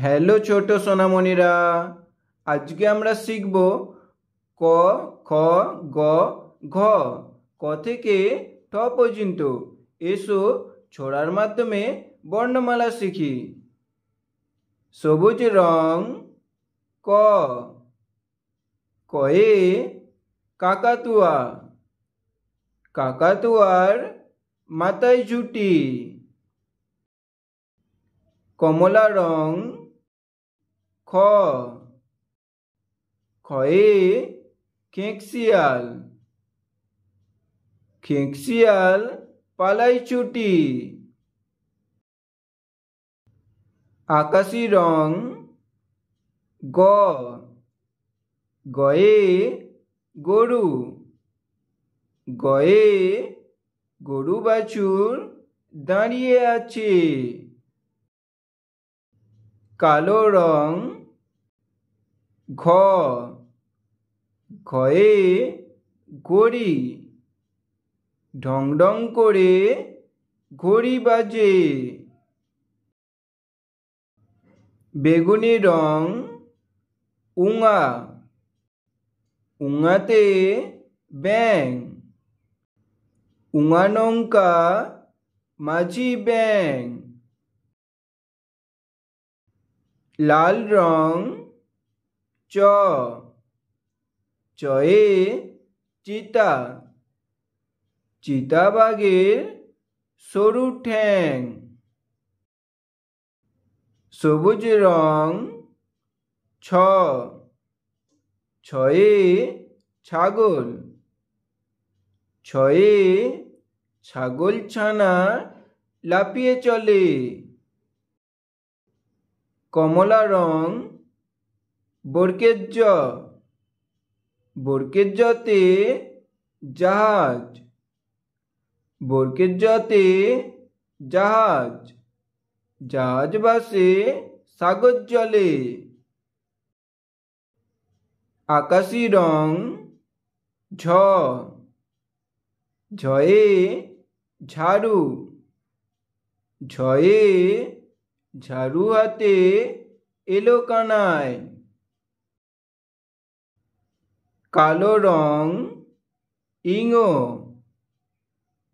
Hello ছোট সোনামণিরা, আজকে আমরা শিখব ক, খ, গ, ঘ। ক থেকে ঠ পর্যন্ত। এসো ছড়ার মাধ্যমে বর্ণমালা শিখি। সবুজ রং ক, কয়ে কাকাতুয়া, কাকাতুয়ার মাথায় ঝুঁটি। কমলা রং খ, খয়ে খেঁকশিয়াল, খেঁকশিয়াল পালাই ছুটি। আকাশি রং গ, গয়ে গরু, গয়ে গরু বাছুর দাঁড়িয়ে আছে। কালো রং ঘ, ঘয়ে ঘড়ি, ঢং ঢং করে ঘড়ি বাজে। বেগুনি রং উঙা, উঙাতে ব্যাঙ, উঙা নৌকা মাঝি ব্যাঙ। লাল রং চ, চয়ে চিতা, চিতাবাঘের সরু ঠ্যাং। সবুজ রং ছ, ছয়ে ছাগল, ছয়ে ছাগল ছানা লাফিয়ে চলে। কমলা রং বরকের জ, বরকের জতে জাহাজ, বরকের জতে জাহাজ, জাহাজ ভাসে সাগর জলে। আকাশি রং ঝ, ঝয়ে ঝাড়ু, ঝয়ে ঝাড়ু হাতে এলো কানাই। কালো রং ইঙো,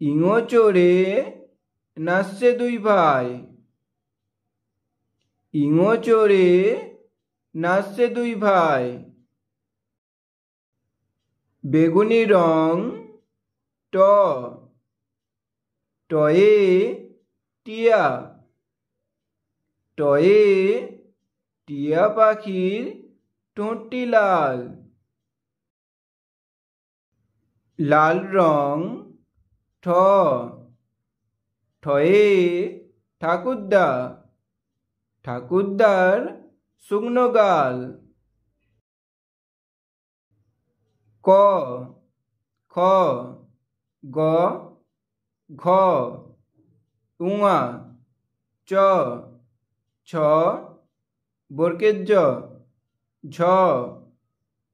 ইঙো চড়ে নাচছে দুই ভাই, ইঙো চড়ে নাচছে দুই ভাই। বেগুনি রং ট, টয়ে টিয়া, টয়ে টিয়া পাখির ঠোঁটটি লাল। লাল রং ঠ, ঠয়ে ঠাকুরদা, ঠাকুরদার শুকনো গাল। ক, খ, গ, ঘ, উঙা, চ, ছ, বরকের জ, ঝ,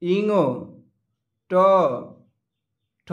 ইঙো, ট, ঠ।